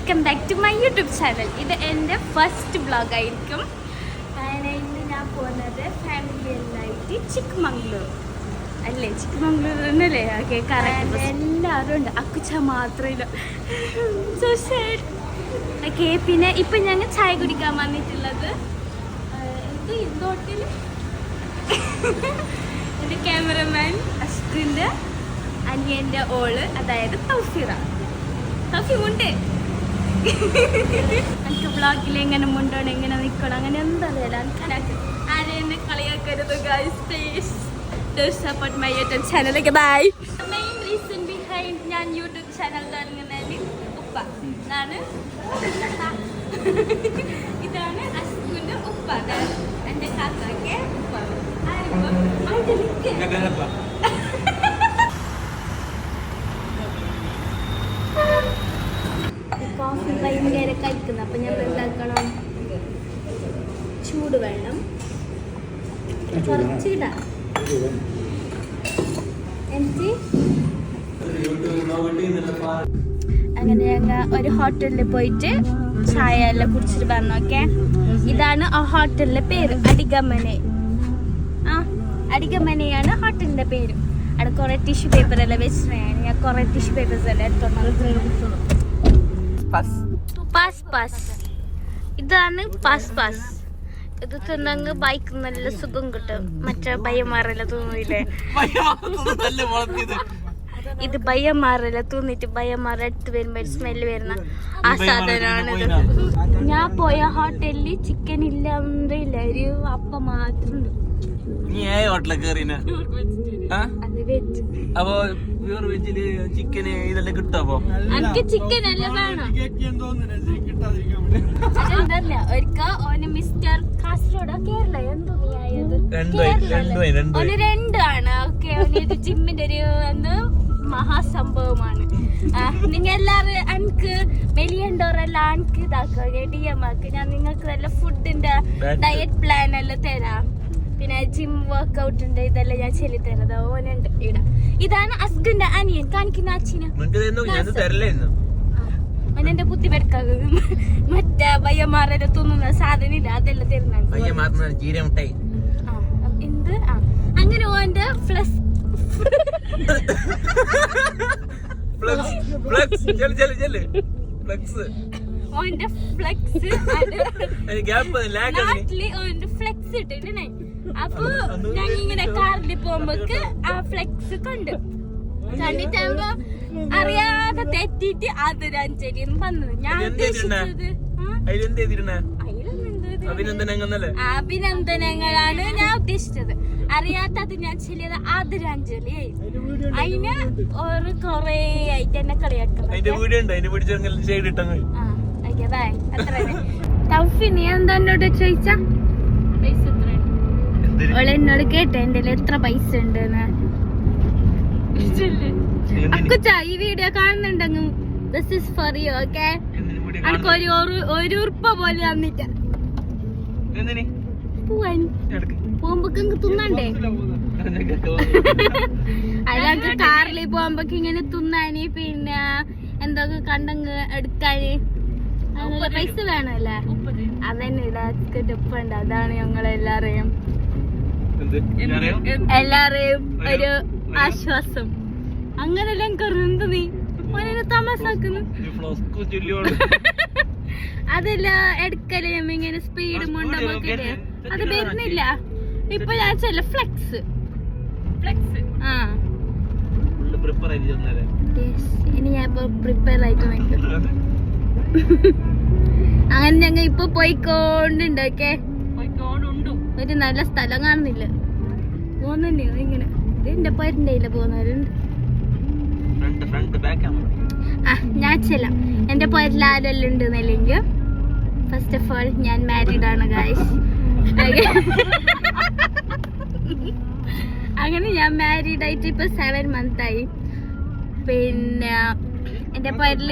Welcome back to my YouTube channel. ഇത് എൻ്റെ first വ്ളോഗായിരിക്കും. ഇന്ന് ഞാൻ പോകുന്നത് ഫാമിലി എല്ലായിട്ട് ചിക്കമംഗ്ലൂർ അല്ലേ, ചിക്കമംഗ്ലൂർ എന്നല്ലേ? Okay, correct. എല്ലാവരും ഉണ്ട്, അക്കുച്ച മാത്രമില്ല. So sad. ഓക്കെ, പിന്നെ ഇപ്പം ഞങ്ങൾ ചായ കുടിക്കാൻ വന്നിട്ടുള്ളത് ഇതോട്ടിൽ എൻ്റെ ക്യാമറമാൻ അഷ്ടിൻ്റെ അനിയൻ്റെ ഓള്, അതായത് തൗഫീറ. തൗഫീമുണ്ട്. എനിക്ക് വ്ളോഗിൽ എങ്ങനെ മുണ്ടോണം, എങ്ങനെ നിൽക്കണം, അങ്ങനെ എന്താ അറിയില്ല. എനിക്ക് ആരെന്നെ കളിയാക്കരുത് guys, please do support my YouTube channel. Okay, bye. Main reason behind ഞാൻ യൂട്യൂബ് ചാനൽ തുടങ്ങുന്നതിന് ഉപ്പ ഇതാണ് അഷ്കുൻ്റെ ഉപ്പ, എൻ്റെ കാക്കാക്കെ ഉപ്പ. കോഫി ഭയങ്കര കഴിക്കുന്നത്, അപ്പം ഞാൻ എന്താക്കണം, ചൂട് വെള്ളം കുറച്ചിടാം. എന്നിട്ട് അങ്ങനെ ഞങ്ങൾ ഒരു ഹോട്ടലിൽ പോയിട്ട് ചായ എല്ലാം കുടിച്ചിട്ട് വന്നു. ഓക്കെ, ഇതാണ് ആ ഹോട്ടലിൻ്റെ പേര്, അടിഗമനെ. അടിഗമനെയാണ് ഹോട്ടലിൻ്റെ പേര്. അവിടെ കുറേ ടിഷ്യൂ പേപ്പർ എല്ലാം വെച്ചിട്ടാണ്. ഞാൻ കുറേ ടിഷ്യൂ പേപ്പേഴ്സ് എല്ലാം എടുത്തോണ്ട്. പാസ് ഇതാണ് പാസ്. ഇത് തിന്നങ്ങ് ബൈക്ക് നല്ല സുഖം കിട്ടും. മറ്റേ ഭയമാറല്ല തോന്നില്ലേ? ഇത് ഭയമാറല്ല തോന്നിട്ട് ഭയമാറ എടുത്ത് വരുമ്പോ സ്മെല്ല് വരുന്ന ആ സാധനമാണിത്. ഞാൻ പോയ ഹോട്ടലിൽ ചിക്കൻ ഇല്ല, ഒരു അപ്പം മാത്രം ഉണ്ട്. അത് വെജ്. അപ്പൊ ചിക്കന് ഇതെല്ലാം കിട്ടും. എനിക്ക് ചിക്കൻ എല്ലാം വേണം. അതെന്തല്ല, ഒരിക്കൽ ഓന് മിസ്റ്റർ കാസർഗോഡ് കേരള എന്തോ ആയത്, ഓന് രണ്ടാണ്. ഓക്കെ, ഓന് ജിമ്മിന്റെ ഒരു എന്തോ മഹാസംഭവമാണ്. നിങ്ങൾ എല്ലാരും എനിക്ക് മെലിയണ്ടോറെല്ലാം എനിക്ക് ഇതാക്കുക, DM ആക്കുക. ഞാൻ നിങ്ങൾക്ക് നല്ല ഫുഡിന്റെ ഡയറ്റ് പ്ലാൻ എല്ലാം തരാം. പിന്നെ ജിം വർക്ക്ഔട്ടുണ്ട്, ഇതെല്ലാം ഞാൻ ചെല്ലി തരുന്നത്. ഓനുണ്ട് ഇവിടെ. ഇതാണ് അസ്ഗിന്റെ അനിയൻ, കാണിക്കുന്ന അച്ഛന്. ഓനെന്റെ കുത്തി പെടുക്കാതെ മറ്റേ ഭയമാറ തിന്നുന്ന സാധനം ഇല്ല, അതെല്ലാം തരുന്നുണ്ട്. എന്ത് അങ്ങനെ ഓന്റെ ഫ്ലക്സ് ഓന്റെ ഫ്ലെക്സ് നാട്ടില് ഓന്റെ ഫ്ലെക്സ് ഇട്ടിട്ടുണ്ടേ. അപ്പൊ ഞങ്ങൾ ഇങ്ങനെ കാറിൽ പോകുമ്പോക്ക് ആ ഫ്ലെക്സ് കണ്ടിട്ടാകുമ്പോ അറിയാതെ തെറ്റിട്ട് ആദരാഞ്ജലി വന്നത്. ഞാൻ ഉദ്ദേശിച്ചത് അഭിനന്ദനങ്ങളാണ് ഞാൻ ഉദ്ദേശിച്ചത്. അറിയാത്തത് ഞാൻ ചെല്ലിയത് ആദരാഞ്ജലി. അതിന് ഒരു കൊറേ ആയിട്ട് എന്നെ കളിയാക്കണം. നീ എന്താ എന്നോട് ചോദിച്ച പൈസ എത്ര? എന്നോട് കേട്ട എന്റെ എത്ര പൈസ ഉണ്ട്. അക്കുച്ച ഈ വീഡിയോ കാണുന്നുണ്ടെങ്കിൽ this is for you. Okay, എനിക്ക് ഒരു ഉറുപ്പ പോലെ തന്നിട്ട പോവാൻ പോകുമ്പോക്ക് തിന്നണ്ടേ? അതൊക്കെ കാറിൽ പോകുമ്പോക്ക് ഇങ്ങനെ തിന്നാന്, പിന്നെ എന്തൊക്കെ കണ്ടങ്ങ് എടുക്കാന് പൈസ വേണല്ലേ? അതന്നെ ഉപ്പുണ്ട്. അതാണ് ഞങ്ങളെല്ലാരെയും ഒരു ആശ്വാസം. അങ്ങനെല്ലാം കറുന്ത് നീ ഓനെ തമാസാക്കുന്നു. അതല്ല എടുക്കല് ഇങ്ങനെ സ്പീഡ് മുണ്ടോക്കില്ലേ, അത് വരുന്നില്ല. ഇപ്പൊ ഞാൻ ചെല്ല ഫ്ലെക്സ്. ഇനി ഞാൻ ഇപ്പൊ പ്രിപ്പയർ ആയിട്ട് അങ്ങനെ ഞങ്ങൾ ഇപ്പൊ പോയിക്കൊണ്ടുണ്ട്. ഓക്കെ, ഒരു നല്ല സ്ഥലം കാണുന്നില്ല പോകുന്നുണ്ട്. ഇങ്ങനെ എന്റെ പേരിന്റെ പോകുന്നവരുണ്ട്. ഞാൻ ചെല്ലാം. എന്റെ പേരിൽ ആരെല്ലാം ഉണ്ടെന്നല്ലെങ്കിൽ ഫസ്റ്റ് ഓഫ് ഓൾ ഞാൻ മാരീഡ് ആണ് ഗായ്സ്. അങ്ങനെ ഞാൻ മാരീഡ് ആയിട്ട് ഇപ്പൊ 7 months ആയി. പിന്നെ എന്റെ പേരിൽ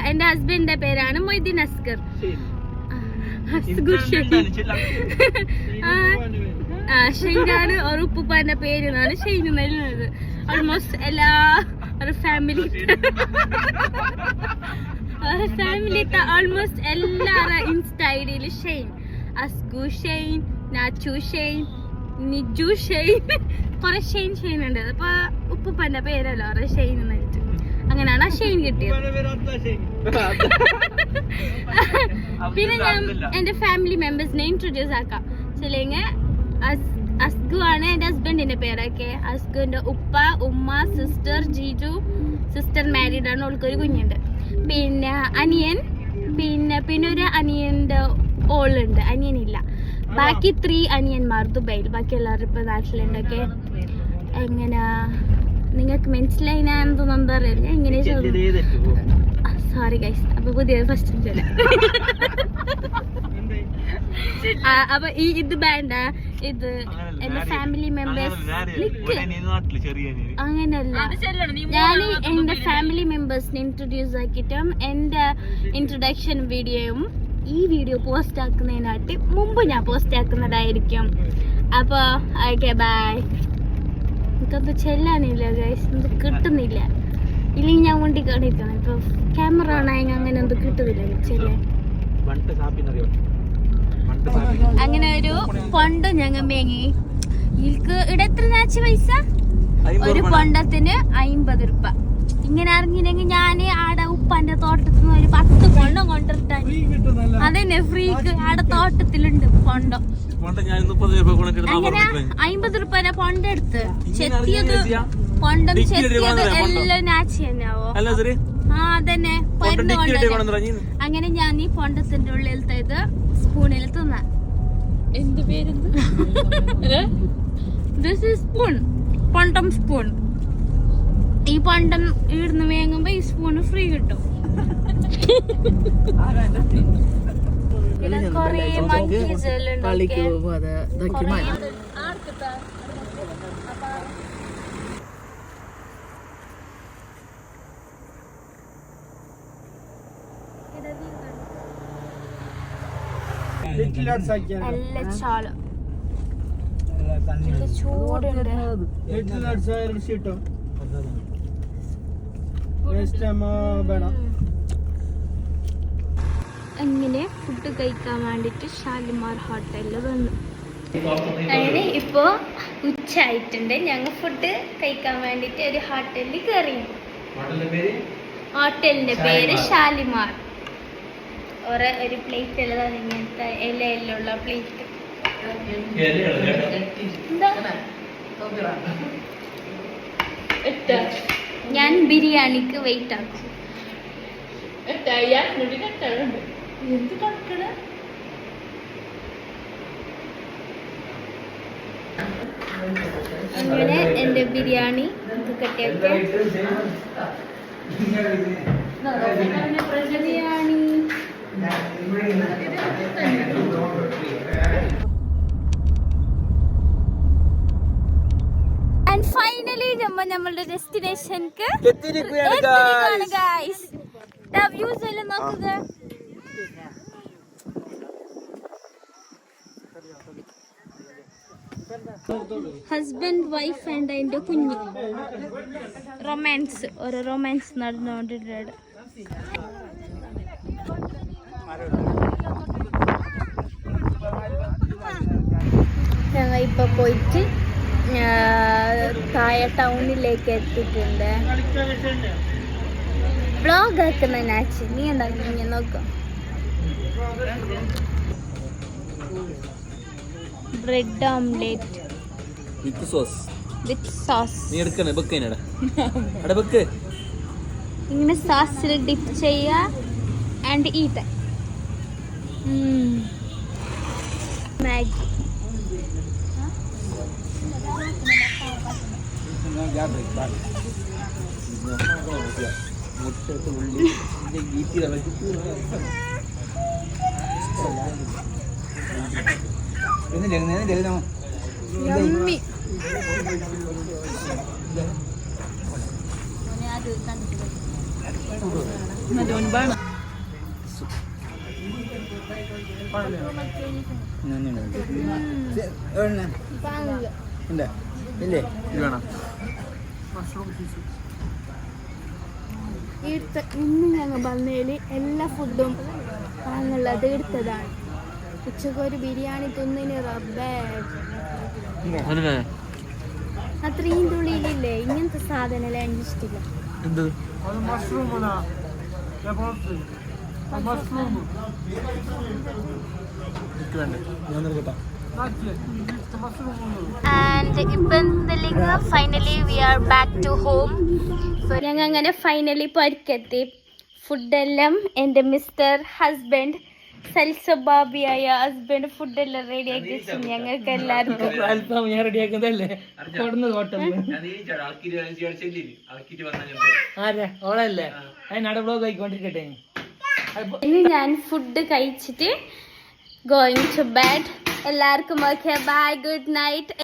എന്റെ ഹസ്ബൻഡിന്റെ പേരാണ് മൊയ്തീൻ അസ്കർ. ഷെയ്നാണ്. ഒരു ഉപ്പാന്റെ പേരിനാണ് ഷെയ്ൻ നൽകുന്നത്. ഓൾമോസ്റ്റ് എല്ലാ ഒരു ഫാമിലിത്തെ ഓൾമോസ്റ്റ് എല്ലാവരുടെ ഇൻസ്റ്റ ഐഡിയില് Shane, Asgu Shane, Nachu Shane, Niju Shane, കുറെ ഷെയ്ൻ ഉണ്ട്. അപ്പൊ ഉപ്പന്റെ പേരല്ലോ കുറെ ഷെയ്ൻ എന്നിട്ട് അങ്ങനെയാണ് ആ ഷെയ്ൻ കിട്ടിയത്. പിന്നെ ഞാൻ എന്റെ ഫാമിലി മെമ്പേഴ്സിനെ ഇൻട്രൊഡ്യൂസ് ആക്കാം. ചിലെങ്കിൽ അസ്ഗു ആണ് എന്റെ ഹസ്ബൻഡിന്റെ പേരൊക്കെ. അസ്ഗുവിന്റെ ഉപ്പ, ഉമ്മ, സിസ്റ്റർ ജീജു. സിസ്റ്റർ മാരീഡ് ആണ്, ഓൾക്കൊരു കുഞ്ഞുണ്ട്. പിന്നെ അനിയൻ, പിന്നെ ഒരു അനിയന്റെ ഓളുണ്ട്, അനിയനില്ല. ബാക്കി 3 അനിയന്മാർ ദുബൈയിൽ, ബാക്കി എല്ലാവരും ഇപ്പൊ നാട്ടിലുണ്ടൊക്കെ. എങ്ങനെ നിങ്ങൾക്ക് മനസ്സിലായി ഞാൻ എന്തൊന്നും എന്താ അറിയില്ല. എങ്ങനെ സോറി ഗൈസ്. അപ്പൊ പുതിയ ഫസ്റ്റ് അപ്പൊ ഇത് വേണ്ട, ഇത് എന്റെ ഫാമിലി മെമ്പേഴ്സ്. അങ്ങനല്ല, ഞാൻ എന്റെ ഫാമിലി മെമ്പേഴ്സിനെ ഇൻട്രൊഡ്യൂസ് ആക്കിയിട്ടും എന്റെ ഇൻട്രൊഡക്ഷൻ വീഡിയോയും ഈ വീഡിയോ പോസ്റ്റ് ആക്കുന്നതിനായിട്ട് മുമ്പ് ഞാൻ പോസ്റ്റ് ആക്കുന്നതായിരിക്കും. അപ്പൊ ഓക്കെ ബൈ. എനിക്കത് ചെല്ലാനില്ല ഗൈസ്, ഇത് കിട്ടുന്നില്ല. ഇല്ലെങ്കിൽ ഞാൻ കൊണ്ടി കാണിക്കണം. ഇപ്പൊ ക്യാമറ ഓണായി അങ്ങനെ ഒന്നും കിട്ടുന്നില്ല ചെല്ലാൻ. അങ്ങനെ ഒരു പൊണ്ട് ഞങ്ങൾ മേങ്ങി. ഇതിൽക്ക് ഇവിടെ എത്ര നാച്ച് പൈസ? ഒരു പൊണ്ടത്തിന് 50 രൂപ. ഇങ്ങനെ അറിഞ്ഞില്ലെങ്കിൽ ഞാന് ആടെ ഉപ്പാന്റെ തോട്ടത്തിൽ നിന്ന് ഒരു 10 പൊണ്ടം കൊണ്ടിട്ടാൻ. അതന്നെ ഫ്രീക്ക് ആടെ തോട്ടത്തിലുണ്ട് പൊണ്ടം. അങ്ങനെ 50 രൂപ പൊണ്ടെടുത്ത് ചെത്തിയത്, പൊണ്ടം ചെത്തിയത് എല്ലാം നാച്ചി തന്നെയാവോ? അതന്നെ. അങ്ങനെ ഞാൻ ഈ പൊണ്ടത്തിന്റെ ഉള്ളിലത്തെ ഇത് സ്പൂണിൽ തിന്ന. എന്ത് പേര്? ദിസ് ഈസ് സ്പൂൺ, പൊണ്ടം സ്പൂൺ. ഈ പൊണ്ടം ഇടുന്ന് വേങ്ങുമ്പോ ഈ സ്പൂണ് ഫ്രീ കിട്ടും. കൊറേ മങ്കീസ് എല്ലാം നല്ല ചാള ചൂടുണ്ട്. അങ്ങനെ ഫുഡ് കഴിക്കാൻ വേണ്ടിട്ട് ഷാലിമാർ ഹോട്ടലിൽ വന്നു. അങ്ങനെ ഇപ്പോ ഉച്ച ആയിട്ടുണ്ട്. ഞങ്ങൾ ഫുഡ് കഴിക്കാൻ വേണ്ടിട്ട് ഒരു ഹോട്ടലിൽ കയറി. ഹോട്ടലിന്റെ പേര് ഷാലിമാർ. ഒരു പ്ലേറ്റ് ഉള്ളതാണ് ഇങ്ങനത്തെ ഇലയിലുള്ള പ്ലേറ്റ്. ഞാൻ ബിരിയാണിക്ക് വെയിറ്റ് ആക്കും. അങ്ങനെ എന്റെ ബിരിയാണി കട്ടിയൊക്കെ ബിരിയാണി. ആൻഡ് ഫൈനലി നമ്മളുടെ ഡെസ്റ്റിനേഷൻക്ക് എത്തിയിരിക്കുകയാണ് ഗൈസ്. വ്യൂസ് എല്ലാം നോക്കുക. ഹസ്ബൻഡ്, വൈഫ് ആൻഡ് അതിന്റെ കുഞ്ഞ്. റൊമാൻസ്, ഒരു റൊമാൻസ് നടന്നുകൊണ്ടിട്ടുണ്ട്. ഞങ്ങൾ ഇപ്പൊ പോയിട്ട് താഴെ ടൗണിലേക്ക് എത്തിയിട്ടുണ്ട്. വ്ളോഗ് ആക്കുന്ന നാച്ച് നീ എന്താ നോക്കാം. ബ്രെഡ് ഓംലെറ്റ് വിത്ത് സോസ്. ഇങ്ങനെ സോസിൽ ഡിപ്പ് ചെയ്യുക ആൻഡ് ഈറ്റ്. മാഗി. യമ്മി. ഇന്ന് ഞങ്ങൾ വന്നതിൽ എല്ലാ ഫുഡും വാങ്ങുള്ളത് എടുത്തതാണ്. ഉച്ചക്ക് ഒരു ബിരിയാണി തിന്നിന് റബ്ബേ അത്രയും തുള്ളിയിലില്ലേ ഇങ്ങനത്തെ സാധനം എനിക്ക് ഇഷ്ടമില്ല. ആൻഡ് ഇപ്പം finally we are back to home. ഞങ്ങൾ അങ്ങനെ ഫൈനലി പരിക്കെത്തി. ഫുഡെല്ലാം എൻ്റെ മിസ്റ്റർ ഹസ്ബൻഡ് സൽസബാബിയായ ഹസ്ബൻഡ് ഫുഡെല്ലാം റെഡി ആക്കി വെച്ചു ഞങ്ങൾക്ക് എല്ലാവർക്കും. ഇനി ഞാൻ ഫുഡ് കഴിച്ചിട്ട് ഗോയിങ് ടു ബെഡ്. എല്ലാവർക്കും ഓക്കെ ബൈ ഗുഡ് നൈറ്റ്.